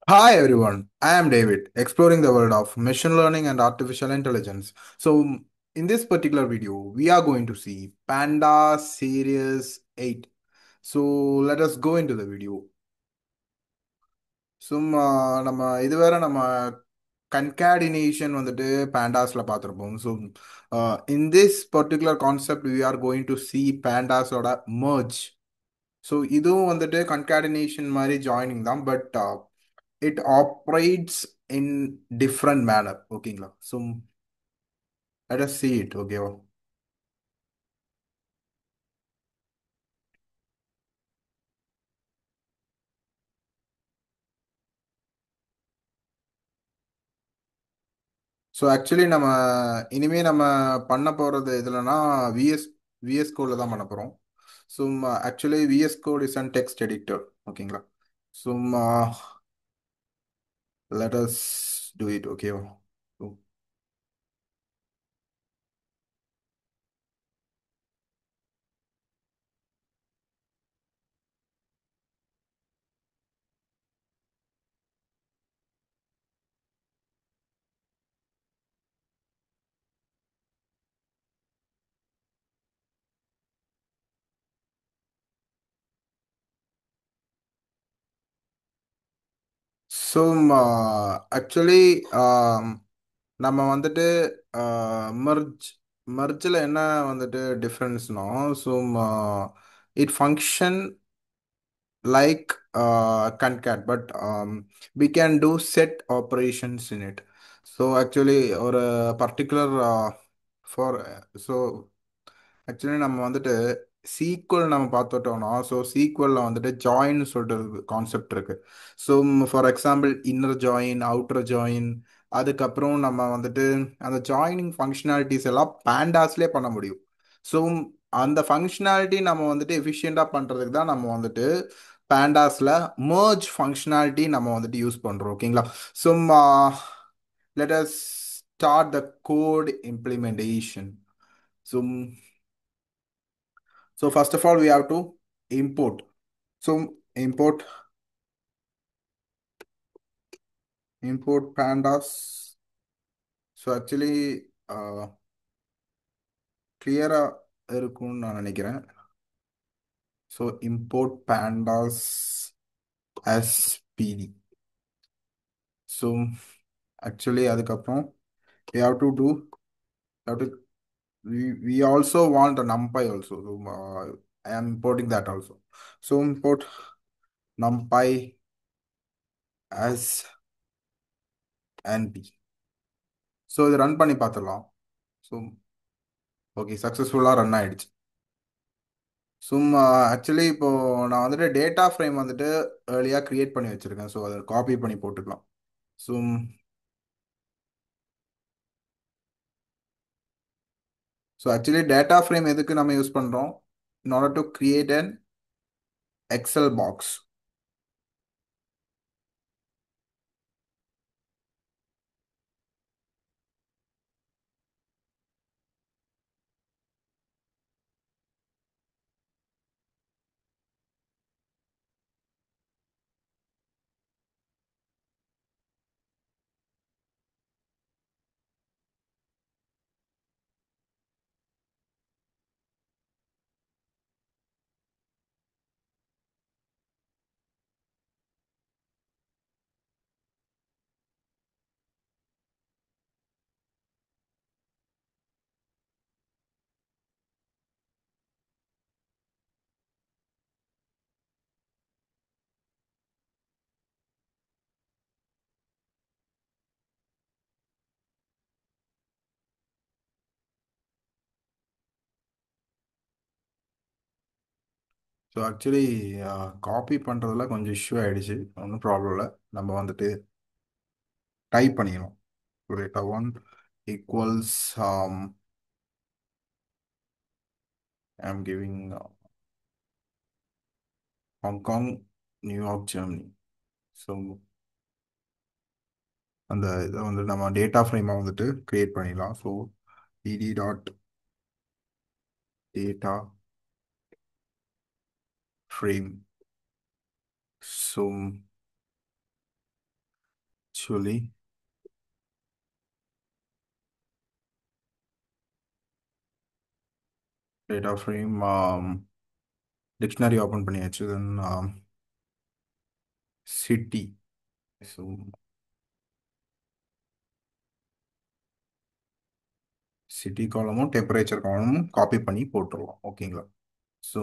Hi everyone, I am David, exploring the world of machine learning and artificial intelligence. In this particular video, we are going to see Panda Series 8. So, let us go into the video. சும்மா நம்ம இதுவரை நம்ம கன்காடினேஷன் வந்துட்டு பேண்டாஸ்ல பார்த்துருப்போம். In this particular concept we are going to see பேண்டாஸோட merge. So இதுவும் வந்துட்டு கன்காடினேஷன் மாதிரி ஜாயினிங் தான், but it operates in different manner. ஓகேங்களா? let us see it. ஓகேவா? ஸோ ஆக்சுவலி நம்ம பண்ண போறது இதுலனா விஎஸ் விஎஸ் கோட்ல தான் பண்ண போறோம். Actually VS code is and text editor. ஓகேங்களா? சும்மா let us do it. ஓகேவா? ஸோ ஆக்சுவலி நம்ம வந்துட்டு மர்ஜ் மர்ஜில் என்ன வந்துட்டு டிஃப்ரென்ஸ்னா, so it function like concat, but we can do set operations in it. So actually, or a particular for so actually நம்ம வந்துட்டு சீக்வல் நம்ம பார்த்துட்டோம்னா, ஸோ சீக்வலில் வந்துட்டு ஜாயின் சொல்லிட்டு ஒரு கான்செப்ட் இருக்கு. So for example inner join, outer join, அதுக்கப்புறம் நம்ம வந்துட்டு அந்த ஜாயினிங் ஃபங்க்ஷனாலிட்டிஸ் எல்லாம் பேண்டாஸ்லேயே பண்ண முடியும். ஸோ அந்த ஃபங்க்ஷனாலிட்டி நம்ம வந்துட்டு எஃபிஷியண்டாக பண்ணுறதுக்கு தான் நம்ம வந்துட்டு பேண்டாஸில் merge ஃபங்க்ஷனாலிட்டி நம்ம வந்துட்டு யூஸ் பண்ணுறோம். ஓகேங்களா? So let us start the code implementation. So So first of all, we have to import. Import pandas. Actually, clear இருக்கும்னு நான் நினைக்கிறேன். Import pandas as pd. So actually அதுக்கப்புறம் we have to do have to we also want a numpy also. I am importing that also. Import numpy as np. இது run பண்ணி பார்த்துடலாம். So okay, சக்ஸஸ்ஃபுல்லாக run ஆயிடுச்சு. சும்மா actually இப்போ நான் வந்துட்டு டேட்டா ஃப்ரேம் வந்துட்டு ஏர்லியாக கிரியேட் பண்ணி வச்சிருக்கேன். ஸோ அதை காப்பி பண்ணி போட்டுக்கலாம். ஸோ ஆக்சுவலி டேட்டா ஃப்ரேம் எதுக்கு நம்ம யூஸ் பண்ணுறோம்? in order to create an Excel box. So actually copy பண்ணுறதுல கொஞ்சம் இஷ்யூ ஆயிடுச்சு. ஒன்றும் ப்ராப்ளம் இல்லை. நம்ம வந்துட்டு டைப் பண்ணிக்கணும். Data one equals I'm giving Hong Kong, New York, Germany. So அந்த இதை வந்து நம்ம டேட்டா ஃப்ரேமை வந்துட்டு கிரியேட் பண்ணிடலாம். So pd dot data frame. So actually data frame dictionary open பண்ணியாச்சு. Then city. ஸோ சிட்டி காலமும் டெம்பரேச்சர் காலமும் காப்பி பண்ணி போட்டுருவோம். ஓகேங்களா? ஸோ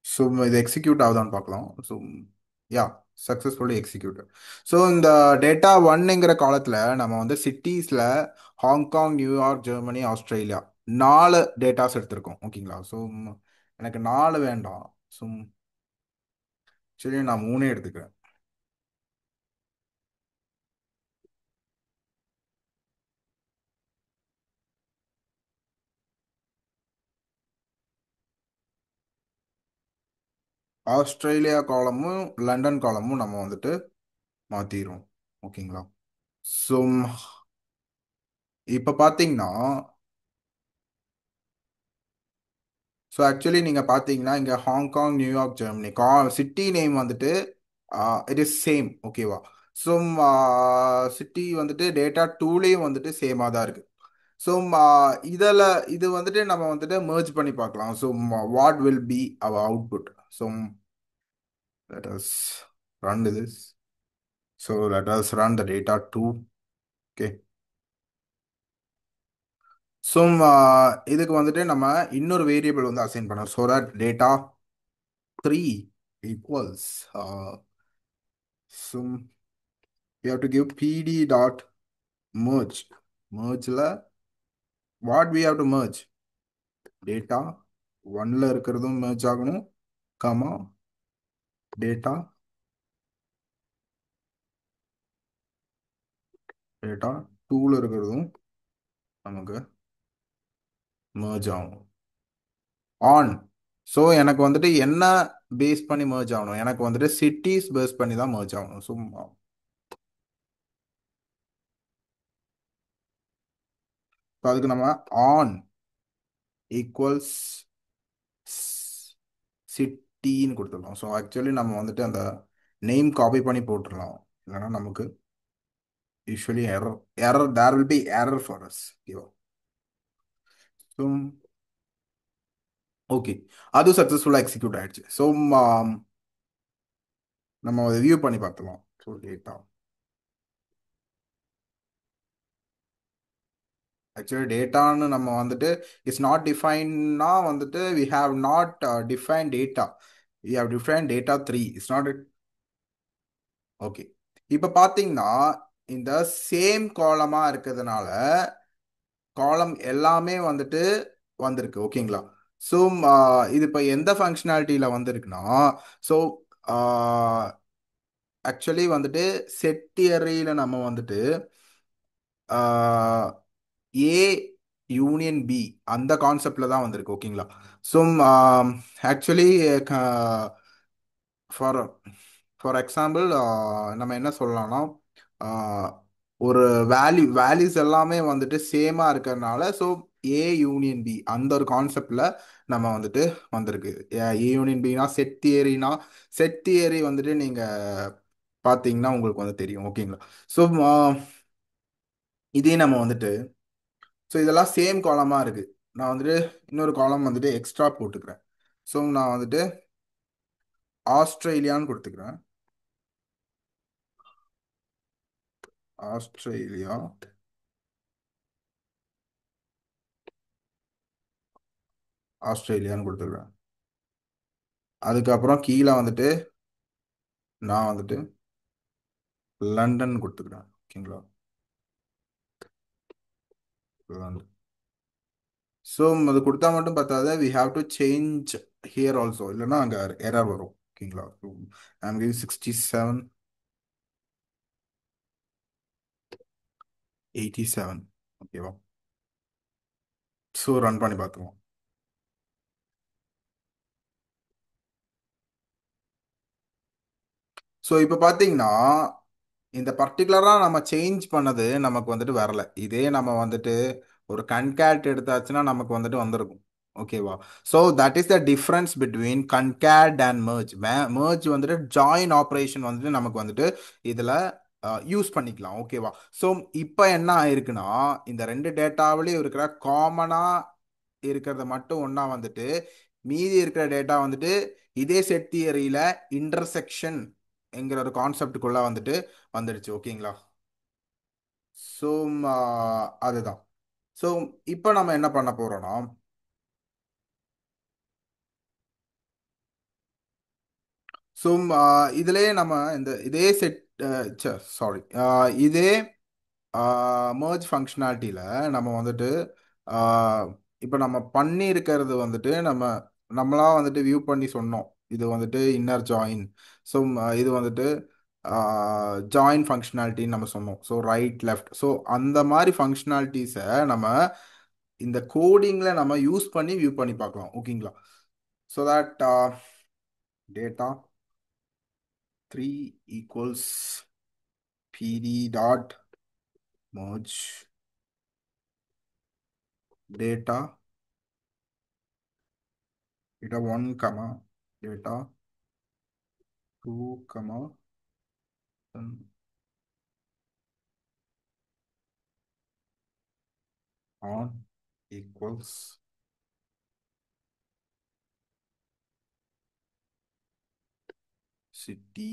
ஸோ இது எக்ஸிக்யூட் ஆகுதான்னு பார்க்கலாம். So yeah, successfully execute. So இந்த டேட்டா ஒன்னுங்கிற காலத்தில் நம்ம வந்து சிட்டிஸில் Hong Kong, New York, Germany, Australia 4 datas எடுத்திருக்கோம். ஓகேங்களா? ஸோ எனக்கு 4 வேண்டாம். ஸோ சரி, நான் 3 எடுத்துக்கிறேன். ஆஸ்திரேலியா காலமும் லண்டன் காலமும் நம்ம வந்துட்டு மாற்றிடுவோம். ஓகேங்களா? ஸோ இப்போ பார்த்தீங்கன்னா, ஸோ ஆக்சுவலி நீங்கள் பார்த்தீங்கன்னா இங்கே Hong Kong, New York, Germany city name வந்துட்டு இட் இஸ் சேம். ஓகேவா? ஸோ சிட்டி வந்துட்டு டேட்டா டூலேயும் வந்துட்டு சேமாக தான் இருக்கு. ஸோ இதில் இது வந்துட்டு நம்ம வந்துட்டு merge பண்ணி பார்க்கலாம். So what will be our output? So let us run this. So let us run the data 2. Okay. So இதுக்கு வந்துட்டு நம்ம இன்னொரு வேரியபிள் வந்து அசைன் பண்ணோம். So that data 3 equals so we have to give pd dot merge. mergeல what we have to merge? Data 1ல இருக்கிறதும் merge ஆகணும், கமா டேட்டா டேட்டா 2ல இருக்கிறதும் நமக்கு merge ஆகும். ஆன். ஸோ எனக்கு வந்துட்டு என்ன பேஸ் பண்ணி merge ஆகணும்? எனக்கு வந்துட்டு சிட்டிஸ் பேஸ் பண்ணி தான் merge ஆகணும். ஸோ அதுக்கு நம்ம ஆன் ஈக்குவல்ஸ் சிட்டின்னு கொடுத்துடலாம். ஸோ ஆக்சுவலி நம்ம வந்துட்டு அந்த நேம் காப்பி பண்ணி போட்டுடலாம். இல்லைன்னா நமக்கு usually error there will be error for us. So okay, அது சக்ஸஸ்ஃபுல்லாக எக்ஸிக்யூட் ஆயிடுச்சு. ஸோ நம்ம அதை வியூ பண்ணி பார்த்துக்கலாம். ஸோ டேட்டா ஆக்சுவலி டேட்டான்னு நம்ம வந்துட்டு இட்ஸ் நாட் டிஃபைன்னா வந்துட்டு we have not define data. We have define data 3. It's not. Okay, இப்போ பார்த்தீங்கன்னா இந்த சேம் காலமாக இருக்கிறதுனால காலம் எல்லாமே வந்துட்டு வந்திருக்கு. ஓகேங்களா? ஸோ இது இப்போ எந்த ஃபங்க்ஷனாலிட்டியில் வந்திருக்குன்னா, ஸோ ஆக்சுவலி வந்துட்டு செட் தியரியில் நம்ம வந்துட்டு ஏ யூனியன் பி அந்த கான்செப்டில் தான் வந்திருக்கு. ஓகேங்களா? So actually for for example நம்ம என்ன சொல்லலாம்னா, ஆஹ், ஒரு வேல்யூஸ் எல்லாமே வந்துட்டு சேமாக இருக்கிறதுனால ஸோ ஏ யூனியன் பி அந்த ஒரு கான்செப்டில் நம்ம வந்துட்டு வந்திருக்கு. A union Bina set theory வந்துட்டு நீங்கள் பார்த்தீங்கன்னா உங்களுக்கு வந்து தெரியும். ஓகேங்களா? ஸோ இதே நம்ம வந்துட்டு ஸோ இதெல்லாம் சேம் காலமாக இருக்குது. நான் வந்துட்டு இன்னொரு காலம் வந்துட்டு எக்ஸ்ட்ரா போட்டுக்கிறேன். ஸோ நான் வந்துட்டு ஆஸ்திரேலியான்னு கொடுத்துக்கிறேன். ஆஸ்திரேலியா ஆஸ்திரேலியான்னு கொடுத்துக்கிறேன். அதுக்கப்புறம் கீழே வந்துட்டு நான் வந்துட்டு லண்டன் கொடுத்துக்கிறேன். ஓகேங்களா? லண்டன். ஸோ அது கொடுத்தா மட்டும் பார்த்தாத we have to change here also, இல்லைன்னா அங்கே எரர் வரும். ஓகேங்களா? So I'm giving 67 87. ஓகேவா? ஸோ ரன் பண்ணி பார்த்துருவோம். ஸோ இப்போ பார்த்தீங்கன்னா இந்த பர்டிகுலராக நம்ம சேஞ்ச் பண்ணது நமக்கு வந்துட்டு வரல. இதே நம்ம வந்துட்டு ஒரு கன்கேட் எடுத்தாச்சுன்னா நமக்கு வந்துட்டு வந்திருக்கும். ஓகேவா? So that is the difference between concat and merge. merge வந்துட்டு ஜாயின் ஆப்ரேஷன் வந்துட்டு நமக்கு வந்துட்டு இதில் யூஸ் பண்ணிக்கலாம். ஓகேவா? ஸோ இப்போ என்ன ஆயிருக்குன்னா, இந்த ரெண்டு டேட்டாவிலையும் இருக்கிற காமனாக இருக்கிறத மட்டும் ஒன்றா வந்துட்டு மீதி இருக்கிற டேட்டா வந்துட்டு இதே செட் தியரியில் இன்டர்செக்ஷன் என்கிற ஒரு கான்செப்டுக்குள்ள வந்துட்டு வந்துடுச்சு. ஓகேங்களா? ஸோ அதுதான். ஸோ இப்போ நம்ம என்ன பண்ண போறோம்னா, ஸோ இதுலயே நம்ம இந்த இதே செட், சாரி, இதே merge ஃபங்க்ஷனாலிட்டியில் நம்ம வந்துட்டு இப்போ நம்ம பண்ணியிருக்கிறது வந்துட்டு நம்மளா வந்துட்டு வியூ பண்ணி சொன்னோம். இது வந்துட்டு இன்னர் ஜாயின். ஸோ இது வந்துட்டு ஜாயின் ஃபங்க்ஷனாலிட்டின்னு நம்ம சொன்னோம். So right left. ஸோ அந்த மாதிரி ஃபங்க்ஷனாலிட்டிஸை நம்ம இந்த கோடிங்கில் நம்ம யூஸ் பண்ணி வியூ பண்ணி பார்க்கலாம். ஓகேங்களா? So that data 3 equals pd dot merge data data 1 comma data 2 comma on equals city,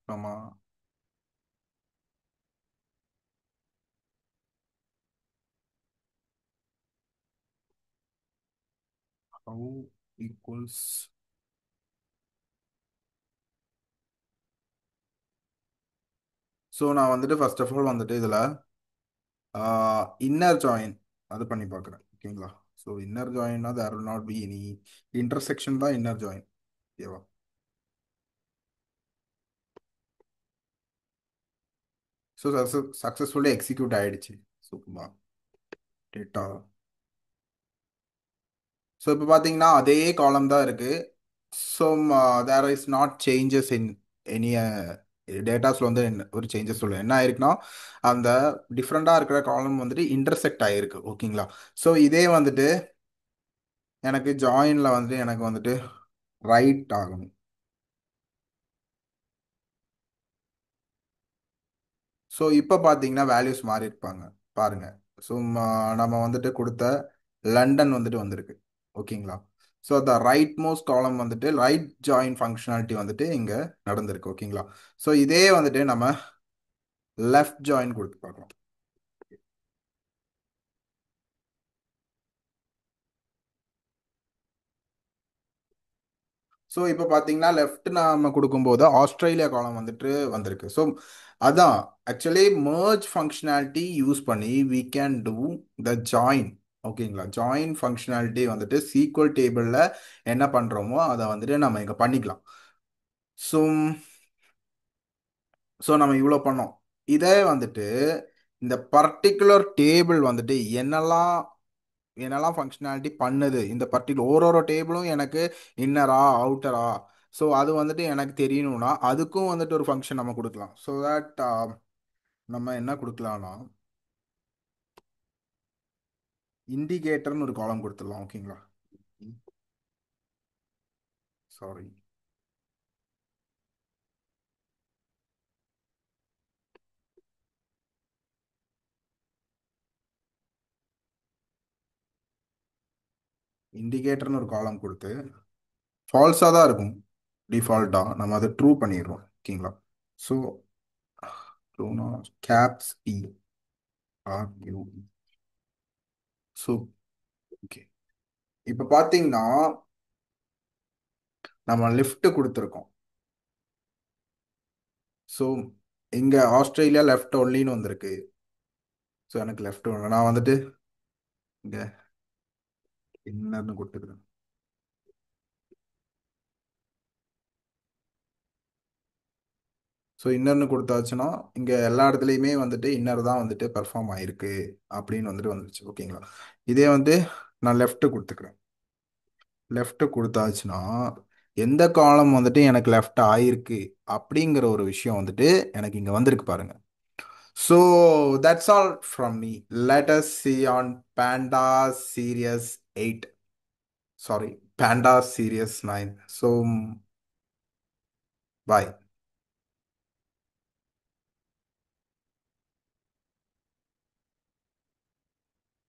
comma how equals. So நான் வந்துட்டு ஃபர்ஸ்ட் ஆஃப் ஆல் வந்துட்டு இதில் இன்னர் ஜாயின் அது பண்ணி பார்க்குறேன். ஓகேங்களா? ஸோ இன்னர் ஜாயின்னா there will not be any intersection தான் இன்னர் ஜாயின். ஓகேவா? ஸோ சக்ஸஸ்ஃபுல்லி எக்ஸிக்யூட் ஆயிடுச்சு. Super data. ஸோ இப்போ பார்த்தீங்கன்னா அதே காலம் தான் இருக்கு. So there is not changes in any டேட்டாஸில் வந்து ஒரு சேஞ்சஸ் சொல்லுவேன். என்ன ஆயிருக்குன்னா, அந்த டிஃப்ரெண்ட்டாக இருக்கிற காலம் வந்துட்டு இன்டர்செக்ட் ஆகிருக்கு. ஓகேங்களா? ஸோ இதே வந்துட்டு எனக்கு ஜாயினில் வந்துட்டு எனக்கு வந்துட்டு ரைட் ஆகணும். ஸோ இப்போ பார்த்தீங்கன்னா வேல்யூஸ் மாறி இருப்பாங்க. பாருங்க. ஸோ நம்ம வந்துட்டு கொடுத்த லண்டன் வந்துட்டு வந்திருக்கு. ஓகேங்களா? ஸோ த ரைட் மோஸ்ட் காலம் வந்துட்டு ரைட் ஜாயின் ஃபங்க்ஷனாலிட்டி வந்துட்டு இங்கே நடந்திருக்கு. ஓகேங்களா? ஸோ இதே வந்துட்டு நம்ம லெஃப்ட் ஜாயின் கொடுத்து பார்க்கலாம். ஸோ இப்போ பார்த்தீங்கன்னா லெஃப்ட் நாம கொடுக்கும்போது ஆஸ்திரேலியா காலம் வந்துட்டு வந்திருக்கு. ஸோ அதான் ஆக்சுவலி merge ஃபங்க்ஷனாலிட்டி யூஸ் பண்ணி we can do the join. ஓகேங்களா? ஜாயின் ஃபங்க்ஷனாலிட்டி வந்துட்டு சீக்வல் டேபிளில் என்ன பண்ணுறோமோ அதை வந்துட்டு நம்ம இங்கே பண்ணிக்கலாம். ஸோ நம்ம இவ்வளோ பண்ணோம். இதே வந்துட்டு இந்த பர்டிகுலர் டேபிள் வந்துட்டு என்னெல்லாம் என்னெல்லாம் ஃபங்க்ஷனாலிட்டி பண்ணுது, இந்த பர்டிகுலர் ஒரு டேபிளும் எனக்கு இன்னரா அவுட்டரா, ஸோ அது வந்துட்டு எனக்கு தெரியணும்னா அதுக்கும் வந்துட்டு ஒரு ஃபங்க்ஷன் நம்ம கொடுக்கலாம். ஸோ தட் நம்ம என்ன கொடுக்கலாம்னா இண்டிகேட்டர்னு ஒரு காலம் கொடுத்துடலாம். ஓகேங்களா? சாரி, இண்டிகேட்டர்னு ஒரு காலம் கொடுத்து ஃபால்ஸாக தான் இருக்கும். டிஃபால்ட்டாக நம்ம அதை ட்ரூ பண்ணிடுறோம். ஓகேங்களா? ஸோ ட்ரூனா caps E R U. So okay, இப்போ பார்த்தீங்கன்னா நம்ம லெஃப்ட் கொடுத்துருக்கோம். ஸோ இங்கே ஆஸ்திரேலியா லெஃப்ட் ஒன்லின்னு வந்திருக்கு. ஸோ எனக்கு லெஃப்ட் ஒன்று நான் வந்துட்டு இங்கே இன்னர்னு கொடுத்துக்கிறேன். ஸோ இன்னர்னு கொடுத்தாச்சுன்னா இங்கே எல்லா இடத்துலையுமே வந்துட்டு இன்னர் தான் வந்துட்டு பெர்ஃபார்ம் ஆயிருக்கு அப்படின்னு வந்துட்டு வந்துருச்சு. ஓகேங்களா? இதே வந்து நான் லெஃப்ட் கொடுத்துக்கிறேன். லெஃப்ட் கொடுத்தாச்சுன்னா எந்த காலம் வந்துட்டு எனக்கு லெஃப்ட் ஆயிருக்கு அப்படிங்கிற ஒரு விஷயம் வந்துட்டு எனக்கு இங்கே வந்திருக்கு பாருங்க. So that's all from me. Let us see on Panda Series 8. Sorry, Panda Series 9. So, bye.